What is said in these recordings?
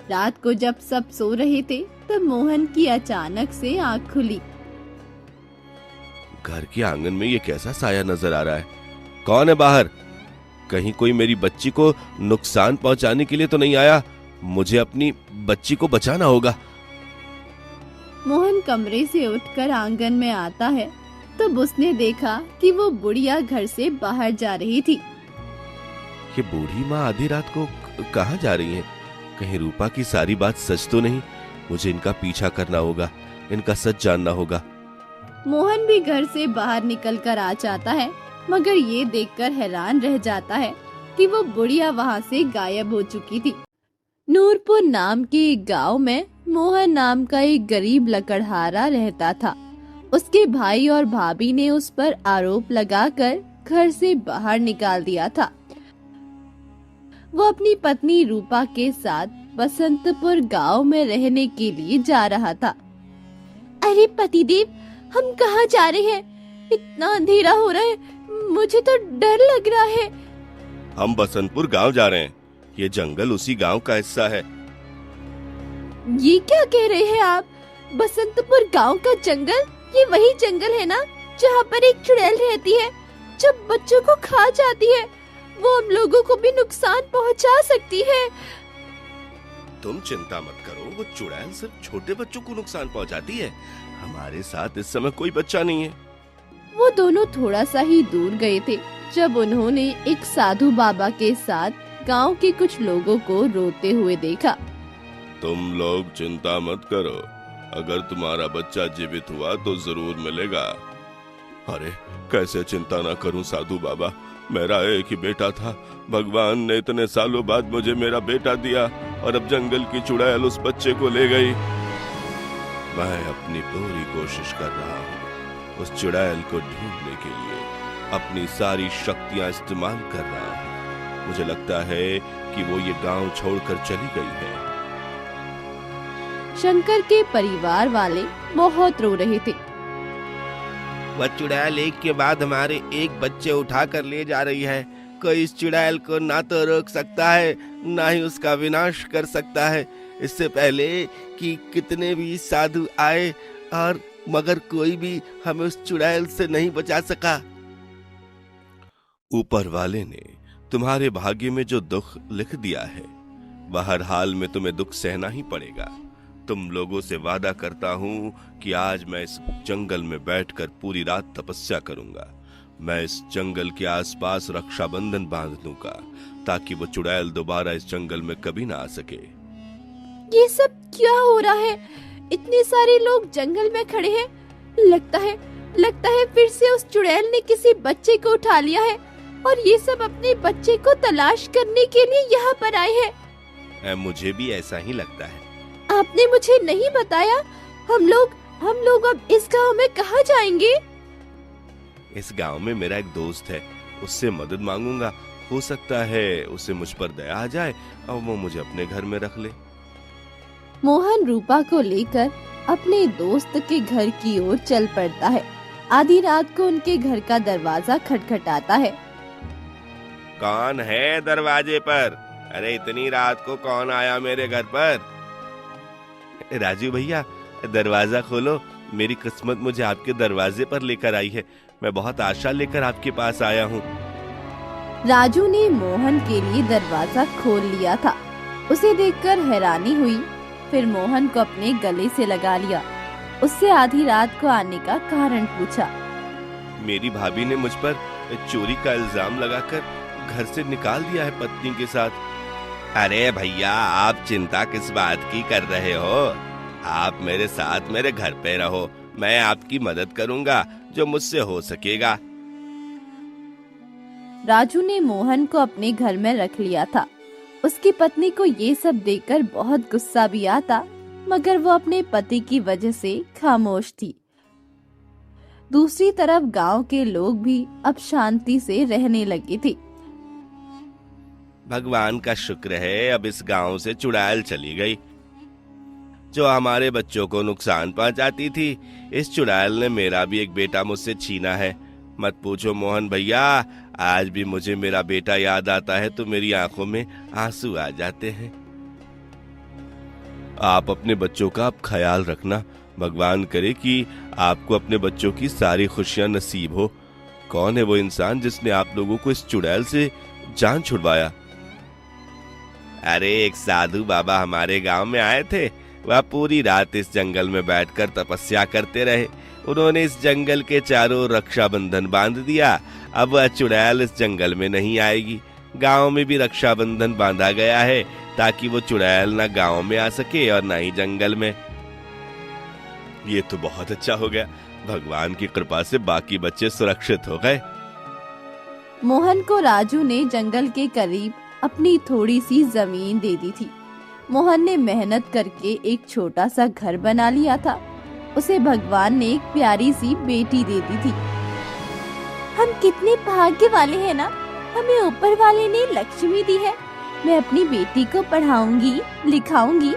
रात को जब सब सो रहे थे तब मोहन की अचानक से आँख खुली। घर के आंगन में ये कैसा साया नजर आ रहा है? कौन है बाहर? कहीं कोई मेरी बच्ची को नुकसान पहुंचाने के लिए तो नहीं आया? मुझे अपनी बच्ची को बचाना होगा। मोहन कमरे से उठकर आंगन में आता है तब उसने देखा कि वो बुढ़िया घर से बाहर जा रही थी। ये बूढ़ी माँ आधी रात को कहाँ जा रही है? कहीं रूपा की सारी बात सच तो नहीं? मुझे इनका पीछा करना होगा, इनका सच जानना होगा। मोहन भी घर से बाहर निकल कर आ जाता है, मगर ये देखकर हैरान रह जाता है कि वो बुढ़िया वहाँ से गायब हो चुकी थी। नूरपुर नाम के एक गांव में मोहन नाम का एक गरीब लकड़हारा रहता था। उसके भाई और भाभी ने उस पर आरोप लगाकर घर से बाहर निकाल दिया था। वो अपनी पत्नी रूपा के साथ बसंतपुर गांव में रहने के लिए जा रहा था। अरे पतिदेव, हम कहाँ जा रहे हैं? इतना अंधेरा हो रहा है, मुझे तो डर लग रहा है। हम बसंतपुर गांव जा रहे हैं। ये जंगल उसी गांव का हिस्सा है। ये क्या कह रहे हैं आप? बसंतपुर गांव का जंगल? ये वही जंगल है ना जहाँ पर एक चुड़ैल रहती है जो बच्चों को खा जाती है? वो हम लोगों को भी नुकसान पहुँचा सकती है। तुम चिंता मत करो, वो चुड़ैल सिर्फ छोटे बच्चों को नुकसान पहुंचाती है। हमारे साथ इस समय कोई बच्चा नहीं है। वो दोनों थोड़ा सा ही दूर गए थे जब उन्होंने एक साधु बाबा के साथ गांव के कुछ लोगों को रोते हुए देखा। तुम लोग चिंता मत करो, अगर तुम्हारा बच्चा जीवित हुआ तो जरूर मिलेगा। अरे कैसे चिंता ना करूं साधु बाबा, मेरा एक ही बेटा था। भगवान ने इतने सालों बाद मुझे मेरा बेटा दिया और अब जंगल की चुड़ैल उस बच्चे को ले गई। मैं अपनी पूरी कोशिश कर रहा हूँ उस चुड़ैल को ढूंढने के लिए, अपनी सारी शक्तियां इस्तेमाल कर रहा हूँ। मुझे लगता है कि वो ये गांव छोड़कर चली गई है। शंकर के परिवार वाले बहुत रो रहे थे। वह चुड़ैल एक के बाद हमारे एक बच्चे उठा कर ले जा रही है। कोई इस चुड़ैल को ना तो रोक सकता है, ना ही उसका विनाश कर सकता है। इससे पहले कि कितने भी साधु आए और मगर कोई भी हमें उस चुड़ैल से नहीं बचा सका। ऊपर वाले ने तुम्हारे भाग्य में जो दुख लिख दिया है, वह हर हाल में तुम्हें दुख सहना ही पड़ेगा। तुम लोगों से वादा करता हूं कि आज मैं इस जंगल में बैठकर पूरी रात तपस्या करूंगा। मैं इस जंगल के आसपास रक्षा बंधन बांध दूंगा ताकि वो चुड़ैल दोबारा इस जंगल में कभी ना आ सके। ये सब क्या हो रहा है? इतने सारे लोग जंगल में खड़े हैं। लगता है फिर से उस चुड़ैल ने किसी बच्चे को उठा लिया है और ये सब अपने बच्चे को तलाश करने के लिए यहाँ पर आए हैं। मुझे भी ऐसा ही लगता है। आपने मुझे नहीं बताया। हम लोग अब इस गांव में कहाँ जाएंगे? इस गांव में मेरा एक दोस्त है, उससे मदद मांगूंगा। हो सकता है उसे मुझ पर दया आ जाए और वो मुझे अपने घर में रख ले। मोहन रूपा को लेकर अपने दोस्त के घर की ओर चल पड़ता है। आधी रात को उनके घर का दरवाजा खटखटाता है। कौन है दरवाजे पर? अरे इतनी रात को कौन आया मेरे घर पर? राजू भैया, दरवाजा खोलो। मेरी किस्मत मुझे आपके दरवाजे पर लेकर आई है। मैं बहुत आशा लेकर आपके पास आया हूँ। राजू ने मोहन के लिए दरवाजा खोल लिया था। उसे देखकर हैरानी हुई, फिर मोहन को अपने गले से लगा लिया। उससे आधी रात को आने का कारण पूछा। मेरी भाभी ने मुझ पर चोरी का इल्जाम लगाकर घर से निकाल दिया है पत्नी के साथ। अरे भैया, आप चिंता किस बात की कर रहे हो? आप मेरे साथ मेरे घर पे रहो, मैं आपकी मदद करूंगा जो मुझसे हो सकेगा। राजू ने मोहन को अपने घर में रख लिया था। उसकी पत्नी को ये सब देखकर बहुत गुस्सा भी आता, मगर वो अपने पति की वजह से खामोश थी। दूसरी तरफ गांव के लोग भी अब शांति से रहने लगे थे। भगवान का शुक्र है अब इस गांव से चुड़ैल चली गई जो हमारे बच्चों को नुकसान पहुंचाती थी। इस चुड़ैल ने मेरा भी एक बेटा मुझसे छीना है। मत पूछो मोहन भैया, आज भी मुझे मेरा बेटा याद आता है तो मेरी आंखों में आंसू आ जाते हैं। आप अपने बच्चों का आप ख्याल रखना। भगवान करे कि आपको अपने बच्चों की सारी खुशियां नसीब हो। कौन है वो इंसान जिसने आप लोगों को इस चुड़ैल से जान छुड़वाया? अरे एक साधु बाबा हमारे गांव में आए थे। वह पूरी रात इस जंगल में बैठकर तपस्या करते रहे। उन्होंने इस जंगल के चारों ओर रक्षा बंधन बांध दिया। अब वह चुड़ैल इस जंगल में नहीं आएगी। गांव में भी रक्षा बंधन बांधा गया है ताकि वो चुड़ैल ना गांव में आ सके और ना ही जंगल में। ये तो बहुत अच्छा हो गया। भगवान की कृपा से बाकी बच्चे सुरक्षित हो गए। मोहन को राजू ने जंगल के करीब अपनी थोड़ी सी जमीन दे दी थी। मोहन ने मेहनत करके एक छोटा सा घर बना लिया था। उसे भगवान ने एक प्यारी सी बेटी दे दी थी। हम कितने भाग्य वाले हैं ना, हमें ऊपर वाले ने लक्ष्मी दी है। मैं अपनी बेटी को पढ़ाऊंगी, लिखाऊंगी,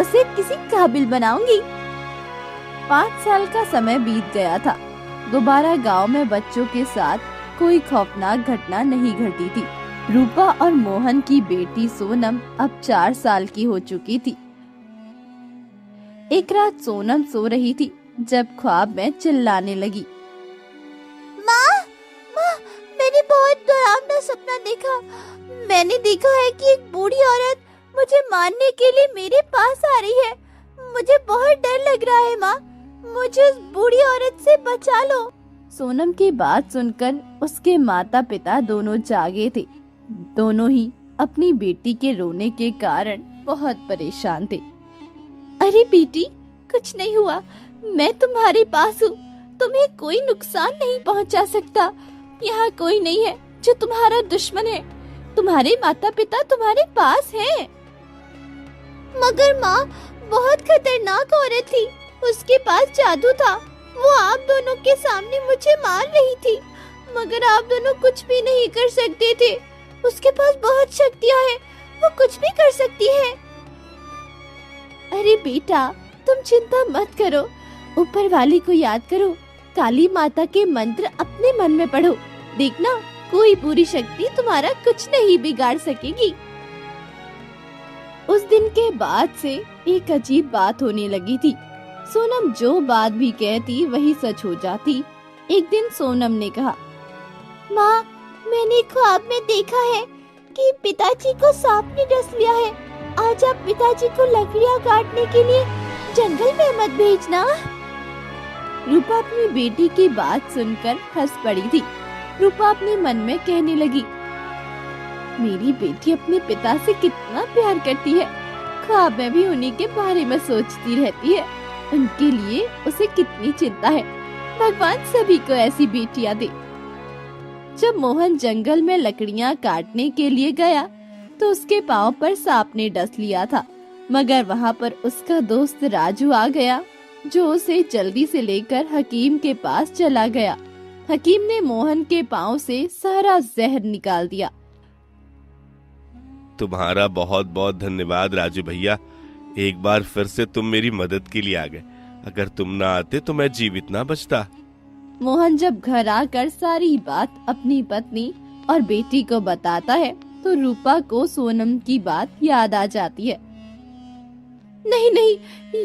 उसे किसी काबिल बनाऊंगी। 5 साल का समय बीत गया था। दोबारा गांव में बच्चों के साथ कोई खौफनाक घटना नहीं घटी थी। रूपा और मोहन की बेटी सोनम अब 4 साल की हो चुकी थी। एक रात सोनम सो रही थी जब ख्वाब में चिल्लाने लगी, माँ, माँ, मैंने बहुत डरावना सपना देखा। मैंने देखा है कि एक बूढ़ी औरत मुझे मारने के लिए मेरे पास आ रही है। मुझे बहुत डर लग रहा है माँ, मुझे उस बूढ़ी औरत से बचा लो। सोनम की बात सुनकर उसके माता पिता दोनों जागे थे। दोनों ही अपनी बेटी के रोने के कारण बहुत परेशान थे। अरे बेटी, कुछ नहीं हुआ, मैं तुम्हारे पास हूँ, तुम्हें कोई नुकसान नहीं पहुँचा सकता। यहाँ कोई नहीं है जो तुम्हारा दुश्मन है। तुम्हारे माता पिता तुम्हारे पास हैं। मगर माँ, बहुत खतरनाक औरत थी, उसके पास जादू था। वो आप दोनों के सामने मुझे मार रही थी, मगर आप दोनों कुछ भी नहीं कर सकते थे। उसके पास बहुत शक्तियाँ हैं, वो कुछ भी कर सकती है। अरे बेटा, तुम चिंता मत करो, ऊपर वाली को याद करो, काली माता के मंत्र अपने मन में पढ़ो। देखना, कोई बुरी शक्ति तुम्हारा कुछ नहीं बिगाड़ सकेगी। उस दिन के बाद से एक अजीब बात होने लगी थी। सोनम जो बात भी कहती वही सच हो जाती। एक दिन सोनम ने कहा, माँ, मैंने ख्वाब में देखा है कि पिताजी को सांप ने डस लिया है। आज आप पिताजी को लकड़ियाँ काटने के लिए जंगल में मत भेजना। रूपा अपनी बेटी की बात सुनकर हंस पड़ी थी। रूपा अपने मन में कहने लगी, मेरी बेटी अपने पिता से कितना प्यार करती है। ख्वाब में भी उन्हीं के बारे में सोचती रहती है। उनके लिए उसे कितनी चिंता है। भगवान सभी को ऐसी बेटियां दे। जब मोहन जंगल में लकड़ियां काटने के लिए गया तो उसके पांव पर सांप ने डस लिया था। मगर वहां पर उसका दोस्त राजू आ गया, जो उसे जल्दी से लेकर हकीम के पास चला गया। हकीम ने मोहन के पांव से सारा जहर निकाल दिया। तुम्हारा बहुत बहुत धन्यवाद राजू भैया। एक बार फिर से तुम मेरी मदद के लिए आ गए। अगर तुम ना आते तो मैं जीवित ना बचता। मोहन जब घर आकर सारी बात अपनी पत्नी और बेटी को बताता है तो रूपा को सोनम की बात याद आ जाती है। नहीं नहीं,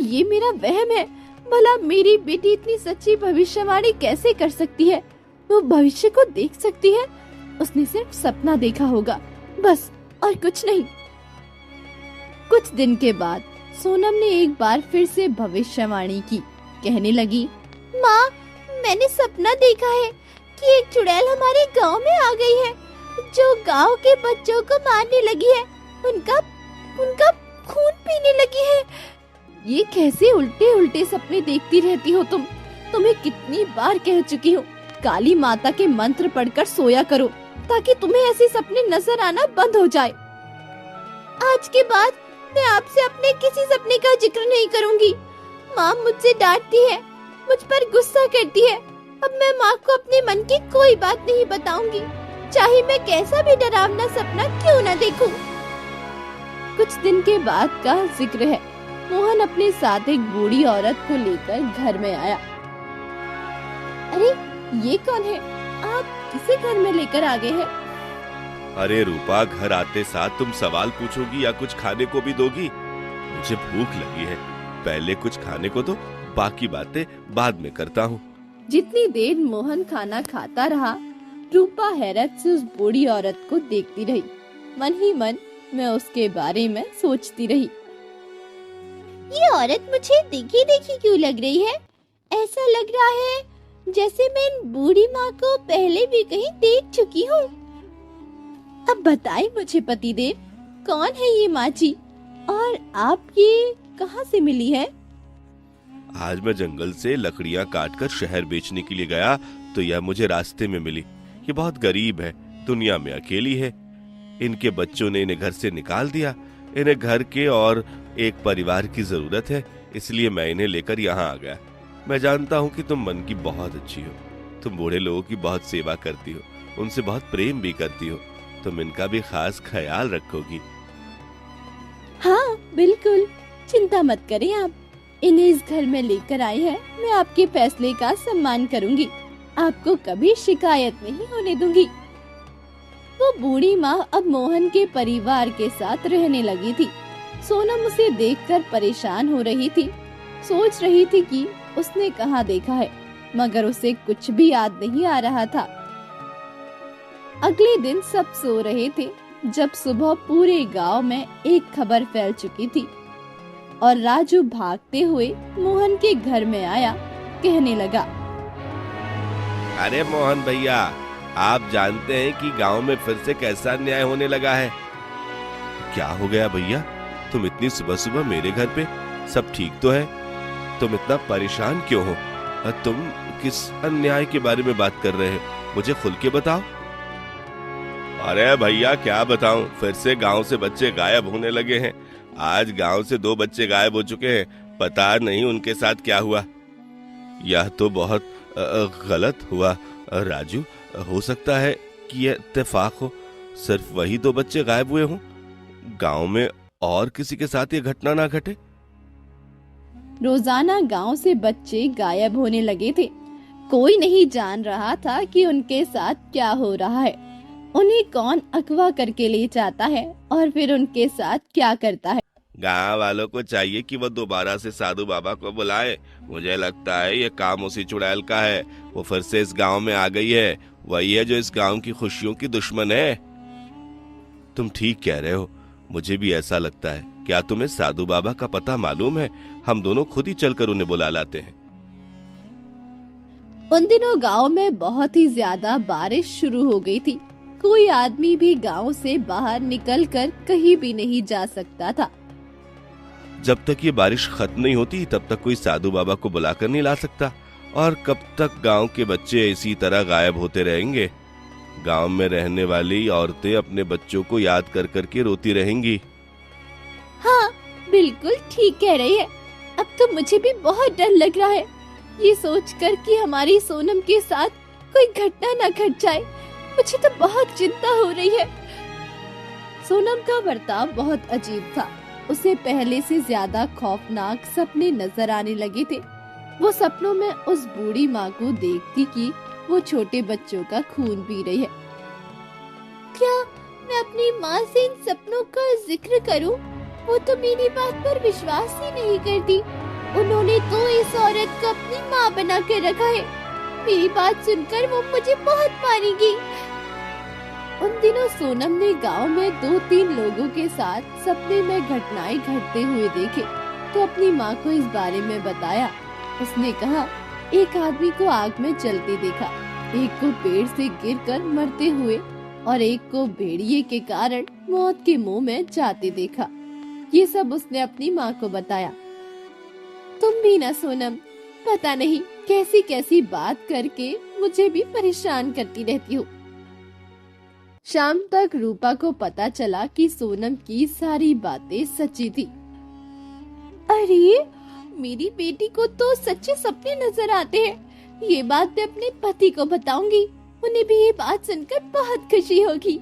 ये मेरा वहम है। भला मेरी बेटी इतनी सच्ची भविष्यवाणी कैसे कर सकती है? वो भविष्य को देख सकती है। उसने सिर्फ सपना देखा होगा, बस, और कुछ नहीं। कुछ दिन के बाद सोनम ने एक बार फिर से भविष्यवाणी की। कहने लगी, माँ, मैंने सपना देखा है कि एक चुड़ैल हमारे गांव में आ गई है, जो गांव के बच्चों को मारने लगी है, उनका खून पीने लगी है। ये कैसे उल्टे उल्टे सपने देखती रहती हो तुम? तुम्हें कितनी बार कह चुकी हूँ, काली माता के मंत्र पढ़कर सोया करो ताकि तुम्हें ऐसे सपने नजर आना बंद हो जाए। आज के बाद मैं आपसे अपने किसी सपने का जिक्र नहीं करूंगी। माँ मुझसे डांटती है, मुझ पर गुस्सा करती है। अब मैं माँ को अपने मन की कोई बात नहीं बताऊंगी, चाहे मैं कैसा भी डरावना सपना क्यों न देखूं। कुछ दिन के बाद का जिक्र है। मोहन अपने साथ एक बूढ़ी औरत को लेकर घर में आया। अरे ये कौन है? आप किसे घर में लेकर आ गए हैं? अरे रूपा, घर आते साथ तुम सवाल पूछोगी या कुछ खाने को भी दोगी? मुझे भूख लगी है, पहले कुछ खाने को दो, बाकी बातें बाद में करता हूँ। जितनी देर मोहन खाना खाता रहा, रूपा हैरत से उस बूढ़ी औरत को देखती रही। मन ही मन मैं उसके बारे में सोचती रही, ये औरत मुझे देखी देखी क्यों लग रही है? ऐसा लग रहा है जैसे मैं इन बूढ़ी माँ को पहले भी कहीं देख चुकी हूँ। अब बताए मुझे पतिदेव, कौन है ये माँ जी और आप ये कहाँ से मिली है? आज मैं जंगल से लकड़ियाँ काटकर शहर बेचने के लिए गया तो यह मुझे रास्ते में मिली। ये बहुत गरीब है, दुनिया में अकेली है। इनके बच्चों ने इन्हें घर से निकाल दिया। इन्हें घर के और एक परिवार की जरूरत है, इसलिए मैं इन्हें लेकर यहाँ आ गया। मैं जानता हूँ कि तुम मन की बहुत अच्छी हो, तुम बूढ़े लोगों की बहुत सेवा करती हो, उनसे बहुत प्रेम भी करती हो, तुम इनका भी खास ख्याल रखोगी। हाँ बिल्कुल, चिंता मत करें आप। इन्हें इस घर में लेकर आई है, मैं आपके फैसले का सम्मान करूंगी, आपको कभी शिकायत नहीं होने दूंगी। वो बूढ़ी माँ अब मोहन के परिवार के साथ रहने लगी थी। सोनम उसे देखकर परेशान हो रही थी, सोच रही थी कि उसने कहाँ देखा है, मगर उसे कुछ भी याद नहीं आ रहा था। अगले दिन सब सो रहे थे जब सुबह पूरे गांव में एक खबर फैल चुकी थी और राजू भागते हुए मोहन के घर में आया, कहने लगा, अरे मोहन भैया, आप जानते हैं कि गांव में फिर से कैसा अन्याय होने लगा है। क्या हो गया भैया, तुम इतनी सुबह सुबह मेरे घर पे? सब ठीक तो है? तुम इतना परेशान क्यों हो? तुम किस अन्याय के बारे में बात कर रहे हैं, मुझे खुल के बताओ। अरे भैया क्या बताऊं, फिर से गांव से बच्चे गायब होने लगे हैं। आज गांव से 2 बच्चे गायब हो चुके हैं, पता नहीं उनके साथ क्या हुआ। यह तो बहुत गलत हुआ राजू, हो सकता है कि यह इत्तेफाक हो, सिर्फ वही 2 बच्चे गायब हुए हों, गांव में और किसी के साथ ये घटना ना घटे। रोजाना गांव से बच्चे गायब होने लगे थे। कोई नहीं जान रहा था कि उनके साथ क्या हो रहा है, उन्हें कौन अगवा करके ले जाता है और फिर उनके साथ क्या करता है। गांव वालों को चाहिए कि वो दोबारा से साधु बाबा को बुलाए। मुझे लगता है ये काम उसी चुड़ैल का है, वो फिर से इस गांव में आ गई है, वही है जो इस गांव की खुशियों की दुश्मन है। तुम ठीक कह रहे हो, मुझे भी ऐसा लगता है। क्या तुम्हें साधु बाबा का पता मालूम है? हम दोनों खुद ही चलकर उन्हें बुला लाते हैं। उन दिनों गांव में बहुत ही ज्यादा बारिश शुरू हो गई थी। कोई आदमी भी गांव से बाहर निकलकर कहीं भी नहीं जा सकता था। जब तक ये बारिश खत्म नहीं होती तब तक कोई साधु बाबा को बुलाकर नहीं ला सकता। और कब तक गांव के बच्चे इसी तरह गायब होते रहेंगे? गांव में रहने वाली औरतें अपने बच्चों को याद कर करके रोती रहेंगी। हाँ बिल्कुल ठीक कह रही है। अब तो मुझे भी बहुत डर लग रहा है, ये सोचकर कि हमारी सोनम के साथ कोई घटना न घट जाए। मुझे तो बहुत चिंता हो रही है। सोनम का बर्ताव बहुत अजीब था। उसे पहले से ज्यादा खौफनाक सपने नजर आने लगे थे। वो सपनों में उस बूढ़ी माँ को देखती कि वो छोटे बच्चों का खून पी रही है। क्या मैं अपनी माँ से इन सपनों का जिक्र करूं? वो तो मेरी बात पर विश्वास ही नहीं करती। उन्होंने तो इस औरत को अपनी माँ बना कर रखा है। मेरी बात सुनकर वो मुझे बहुत मारेगी। उन दिनों सोनम ने गांव में 2-3 लोगों के साथ सपने में घटनाएं घटते हुए देखे तो अपनी माँ को इस बारे में बताया। उसने कहा, एक आदमी को आग में जलते देखा, एक को पेड़ से गिरकर मरते हुए और एक को भेड़िए के कारण मौत के मुंह में जाते देखा। ये सब उसने अपनी माँ को बताया। तुम भी ना सोनम, पता नहीं कैसी कैसी बात करके मुझे भी परेशान करती रहती हो। शाम तक रूपा को पता चला कि सोनम की सारी बातें सच्ची थी। अरे मेरी बेटी को तो सच्चे सपने नजर आते हैं। ये बात मैं अपने पति को बताऊंगी, उन्हें भी ये बात सुनकर बहुत खुशी होगी।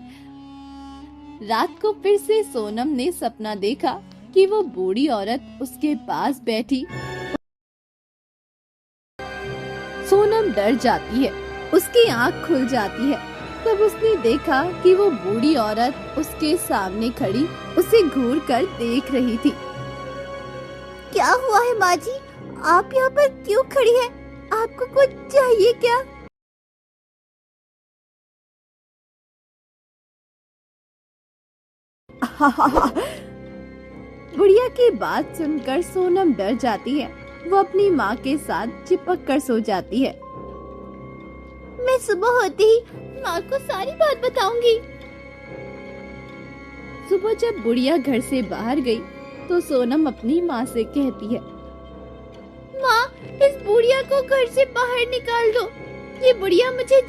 रात को फिर से सोनम ने सपना देखा कि वो बूढ़ी औरत उसके पास बैठी। सोनम डर जाती है, उसकी आंख खुल जाती है। तब उसने देखा कि वो बूढ़ी औरत उसके सामने खड़ी उसे घूर कर देख रही थी। क्या हुआ है माँ जी? आप यहाँ पर क्यों खड़ी हैं? आपको कुछ चाहिए क्या? बुढ़िया की बात सुनकर सोनम डर जाती है। वो अपनी माँ के साथ चिपक कर सो जाती है। मैं सुबह होते ही माँ को सारी बात बताऊंगी। सुबह जब बुढ़िया घर से बाहर गई तो सोनम अपनी माँ से कहती है, माँ, इस बुढ़िया को घर से बाहर निकाल दो। ये बुढ़िया मुझे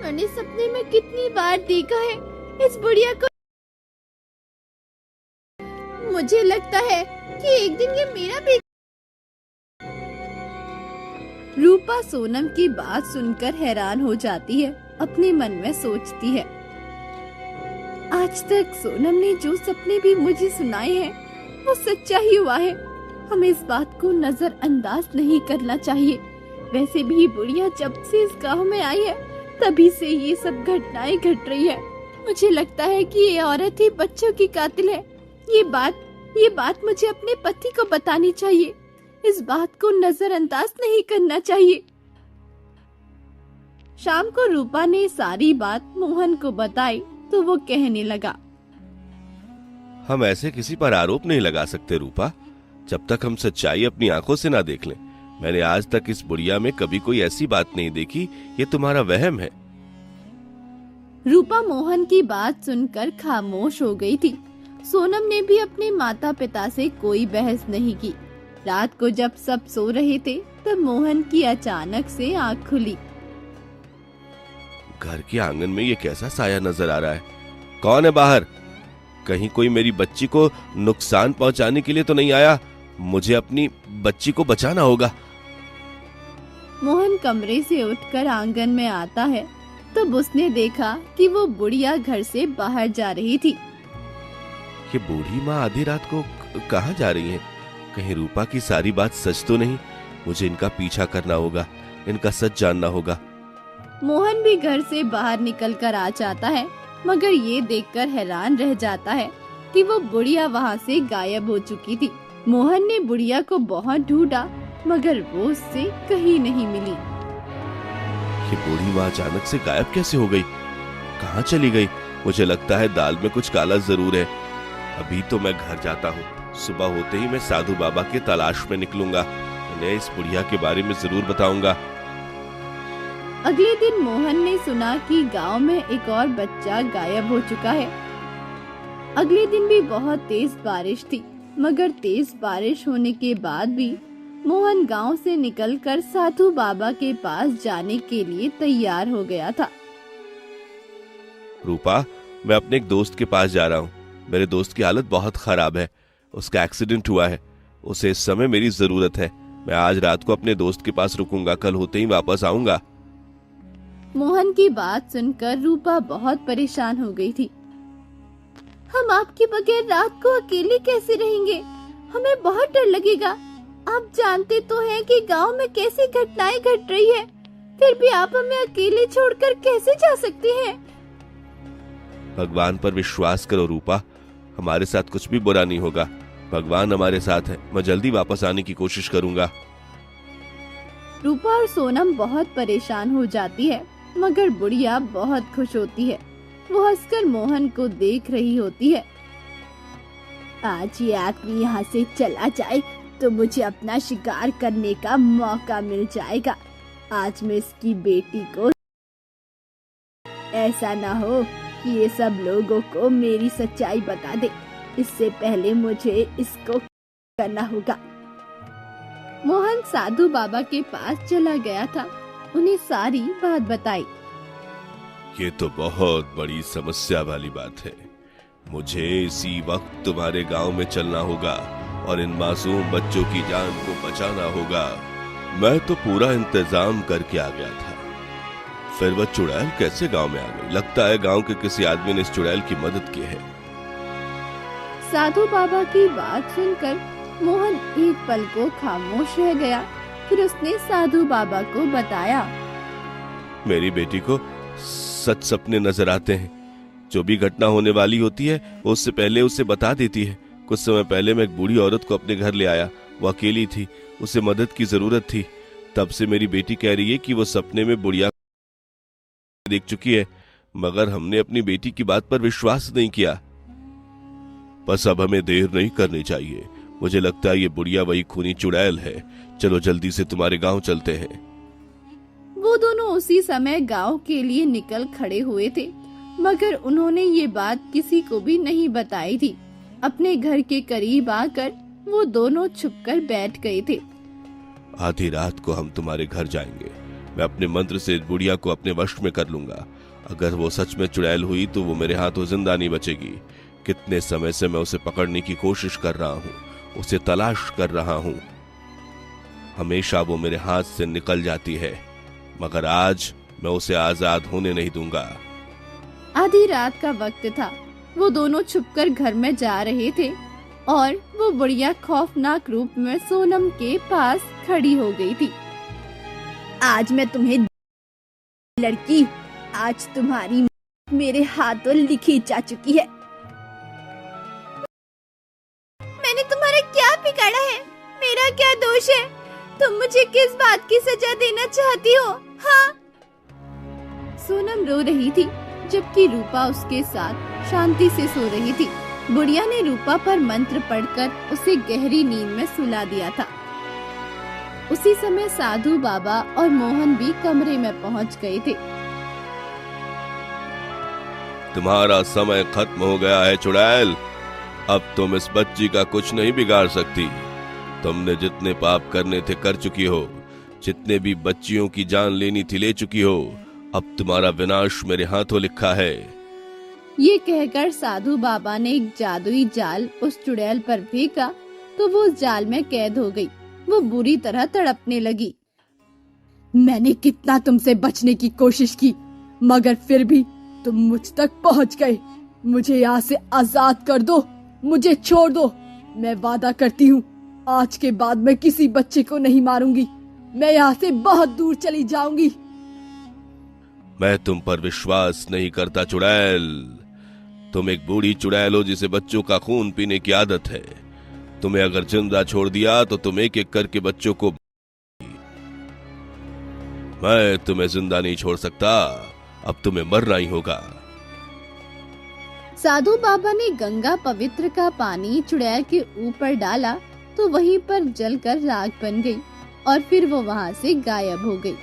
मैंने सपने में कितनी बार देखा है इस बुढ़िया को। मुझे लगता है कि एक दिन ये मेरा भी। रूपा सोनम की बात सुनकर हैरान हो जाती है। अपने मन में सोचती है, आज तक सोनम ने जो सपने भी मुझे सुनाए हैं वो सच्चा ही हुआ है। हमें इस बात को नजरअंदाज नहीं करना चाहिए। वैसे भी बुढ़िया जब से इस गांव में आई है तभी से ये सब घटनाएं घट रही है। मुझे लगता है कि ये औरत ही बच्चों की कातिल है। ये बात मुझे अपने पति को बतानी चाहिए। इस बात को नजरअंदाज नहीं करना चाहिए। शाम को रूपा ने सारी बात मोहन को बताई तो वो कहने लगा, हम ऐसे किसी पर आरोप नहीं लगा सकते रूपा, जब तक हम सच्चाई अपनी आंखों से ना देख लें। मैंने आज तक इस बुढ़िया में कभी कोई ऐसी बात नहीं देखी। ये तुम्हारा वहम है। रूपा मोहन की बात सुनकर खामोश हो गई थी। सोनम ने भी अपने माता पिता से कोई बहस नहीं की। रात को जब सब सो रहे थे तब मोहन की अचानक से आंख खुली। घर के आंगन में ये कैसा साया नजर आ रहा है? कौन है बाहर? कहीं कोई मेरी बच्ची को नुकसान पहुंचाने के लिए तो नहीं आया? मुझे अपनी बच्ची को बचाना होगा। मोहन कमरे से उठकर आंगन में आता है तब उसने देखा कि वो बुढ़िया घर से बाहर जा रही थी। ये बूढ़ी माँ आधी रात को कहाँ जा रही है? कहीं रूपा की सारी बात सच तो नहीं? मुझे इनका पीछा करना होगा, इनका सच जानना होगा। मोहन भी घर से बाहर निकलकर आ जाता है, मगर ये देखकर हैरान रह जाता है कि वो बुढ़िया वहाँ से गायब हो चुकी थी। मोहन ने बुढ़िया को बहुत ढूंढा मगर वो उससे कहीं नहीं मिली। ये बूढ़ी माँ अचानक से गायब कैसे हो गई? कहाँ चली गई? मुझे लगता है दाल में कुछ काला जरूर है। अभी तो मैं घर जाता हूँ। सुबह होते ही मैं साधु बाबा की तलाश में निकलूंगा। उन्हें इस बुढ़िया के बारे में जरूर बताऊंगा। अगले दिन मोहन ने सुना कि गांव में एक और बच्चा गायब हो चुका है। अगले दिन भी बहुत तेज बारिश थी, मगर तेज बारिश होने के बाद भी मोहन गांव से निकलकर साधु बाबा के पास जाने के लिए तैयार हो गया था। रूपा, मैं अपने एक दोस्त के पास जा रहा हूँ। मेरे दोस्त की हालत बहुत खराब है। उसका एक्सीडेंट हुआ है। उसे इस समय मेरी जरूरत है। मैं आज रात को अपने दोस्त के पास रुकूंगा, कल होते ही वापस आऊंगा। मोहन की बात सुनकर रूपा बहुत परेशान हो गई थी। हम आपके बगैर रात को अकेले कैसे रहेंगे? हमें बहुत डर लगेगा। आप जानते तो हैं कि गांव में कैसी घटनाएं घट रही है, फिर भी आप हमें अकेले छोड़कर कैसे जा सकते हैं? भगवान पर विश्वास करो रूपा, हमारे साथ कुछ भी बुरा नहीं होगा। भगवान हमारे साथ है। मैं जल्दी वापस आने की कोशिश करूंगा। रूपा और सोनम बहुत परेशान हो जाती है, मगर बुढ़िया बहुत खुश होती है। वो हंसकर मोहन को देख रही होती है। आज ये आदमी यहाँ से चला जाए तो मुझे अपना शिकार करने का मौका मिल जाएगा। आज मैं इसकी बेटी को, ऐसा ना हो कि ये सब लोगों को मेरी सच्चाई बता दे। इससे पहले मुझे इसको करना होगा। मोहन साधु बाबा के पास चला गया था, उन्हें सारी बात बताई। ये तो बहुत बड़ी समस्या वाली बात है। मुझे इसी वक्त तुम्हारे गांव में चलना होगा और इन मासूम बच्चों की जान को बचाना होगा। मैं तो पूरा इंतजाम करके आ गया था। फिर वह चुड़ैल कैसे गांव में आ गई? लगता है गांव के किसी आदमी ने इस चुड़ैल की मदद की है। साधु बाबा की बात सुनकर मोहन एक पल को खामोश रह गया। फिर उसने साधु बाबा को बताया, मेरी बेटी को सच सपने नजर आते हैं। जो भी घटना होने वाली होती है वो उससे पहले उसे बता देती है। कुछ समय पहले मैं एक बूढ़ी औरत को अपने घर ले आया। वो अकेली थी, उसे मदद की जरूरत थी। तब से मेरी बेटी कह रही है कि वो सपने में बुढ़िया देख चुकी है, मगर हमने अपनी बेटी की बात पर विश्वास नहीं किया। बस अब हमें देर नहीं करनी चाहिए। मुझे लगता है ये बुढ़िया वही खूनी चुड़ैल है। चलो जल्दी से तुम्हारे गांव चलते हैं। वो दोनों उसी समय गांव के लिए निकल खड़े हुए थे, मगर उन्होंने ये बात किसी को भी नहीं बताई थी। अपने घर के करीब आकर वो दोनों छुपकर बैठ गए थे। आधी रात को हम तुम्हारे घर जाएंगे। मैं अपने मंत्र से बुढ़िया को अपने वश में कर लूंगा। अगर वो सच में चुड़ैल हुई तो वो मेरे हाथों जिंदा नहीं बचेगी। कितने समय से मैं उसे पकड़ने की कोशिश कर रहा हूँ, उसे तलाश कर रहा हूँ। हमेशा वो मेरे हाथ से निकल जाती है, मगर आज मैं उसे आजाद होने नहीं दूंगा। आधी रात का वक्त था। वो दोनों छुपकर घर में जा रहे थे और वो बुढ़िया खौफनाक रूप में सोनम के पास खड़ी हो गई थी। आज मैं तुम्हें लड़की, आज तुम्हारी मेरे हाथों लिखी जा चुकी है। मैंने तुम्हारा क्या बिगाड़ा है? मेरा क्या दोष है? तुम मुझे किस बात की सजा देना चाहती हो? हाँ? सोनम रो रही थी, जबकि रूपा उसके साथ शांति से सो रही थी। बुढ़िया ने रूपा पर मंत्र पढ़कर उसे गहरी नींद में सुला दिया था। उसी समय साधु बाबा और मोहन भी कमरे में पहुंच गए थे। तुम्हारा समय खत्म हो गया है चुड़ैल। अब तुम इस बच्ची का कुछ नहीं बिगाड़ सकती। तुमने जितने पाप करने थे कर चुकी हो, जितने भी बच्चियों की जान लेनी थी ले चुकी हो। अब तुम्हारा विनाश मेरे हाथों लिखा है। ये कहकर साधु बाबा ने एक जादुई जाल उस चुड़ैल पर फेंका तो वो उस जाल में कैद हो गई। वो बुरी तरह तड़पने लगी। मैंने कितना तुमसे बचने की कोशिश की, मगर फिर भी तुम मुझ तक पहुंच गए। मुझे यहाँ से आजाद कर दो, मुझे छोड़ दो। मैं वादा करती हूँ, आज के बाद मैं किसी बच्चे को नहीं मारूंगी। मैं यहाँ से बहुत दूर चली जाऊंगी। मैं तुम पर विश्वास नहीं करता चुड़ैल। तुम एक बूढ़ी चुड़ैल हो जिसे बच्चों का खून पीने की आदत है। तुम्हें अगर जिंदा छोड़ दिया तो तुम एक एक करके बच्चों को। मैं तुम्हें जिंदा नहीं छोड़ सकता। अब तुम्हें मरना ही होगा। साधु बाबा ने गंगा पवित्र का पानी चुड़ैल के ऊपर डाला तो वहीं पर जलकर राख बन गई और फिर वो वहां से गायब हो गई।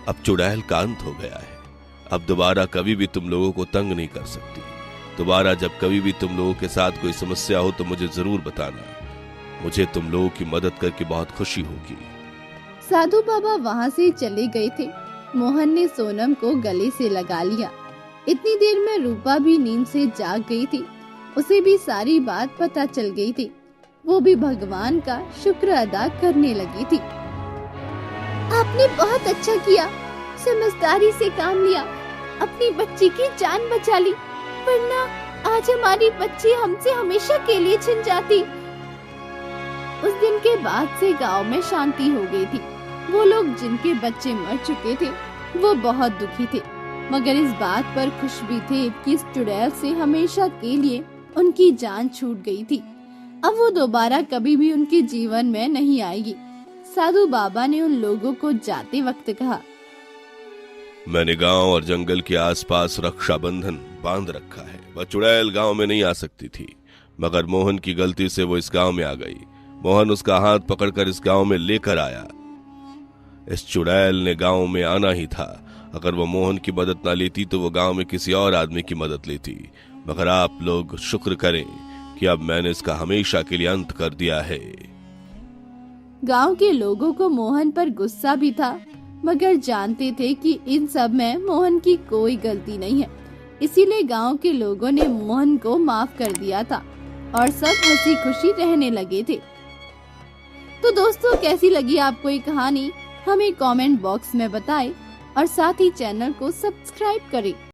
अब चुड़ैल का अंत हो गया है। अब दोबारा कभी भी तुम लोगों को तंग नहीं कर सकती। दोबारा जब कभी भी तुम लोगों के साथ कोई समस्या हो तो मुझे जरूर बताना। मुझे तुम लोगों की मदद करके बहुत खुशी होगी। साधु बाबा वहां से चले गए थे। मोहन ने सोनम को गले से लगा लिया। इतनी देर में रूपा भी नींद से जाग गई थी। उसे भी सारी बात पता चल गई थी। वो भी भगवान का शुक्र अदा करने लगी थी। आपने बहुत अच्छा किया, समझदारी से काम लिया, अपनी बच्ची की जान बचा ली, वरना आज हमारी बच्ची हमसे हमेशा के लिए छिन जाती। उस दिन के बाद से गांव में शांति हो गई थी। वो लोग जिनके बच्चे मर चुके थे वो बहुत दुखी थे, मगर इस बात पर खुश भी थे कि इस चुड़ैल से हमेशा के लिए उनकी जान छूट गई थी। अब वो दोबारा कभी भी उनके जीवन में नहीं आएगी। साधु बाबा ने उन लोगों को जाते वक्त कहा, मैंने गांव और जंगल के आसपास रक्षा बंधन बांध रखा है। वह चुड़ैल गांव में नहीं आ सकती थी, मगर मोहन की गलती से वो इस गांव में आ गई। मोहन उसका हाथ पकड़कर इस गांव में लेकर आया। इस चुड़ैल ने गांव में आना ही था। अगर वो मोहन की मदद ना लेती तो वो गांव में किसी और आदमी की मदद लेती। मगर आप लोग शुक्र करें कि अब मैंने इसका हमेशा के लिए अंत कर दिया है। गांव के लोगों को मोहन पर गुस्सा भी था, मगर जानते थे कि इन सब में मोहन की कोई गलती नहीं है। इसीलिए गांव के लोगों ने मोहन को माफ कर दिया था और सब हंसी खुशी रहने लगे थे। तो दोस्तों, कैसी लगी आपको ये कहानी हमें कमेंट बॉक्स में बताएं और साथ ही चैनल को सब्सक्राइब करें।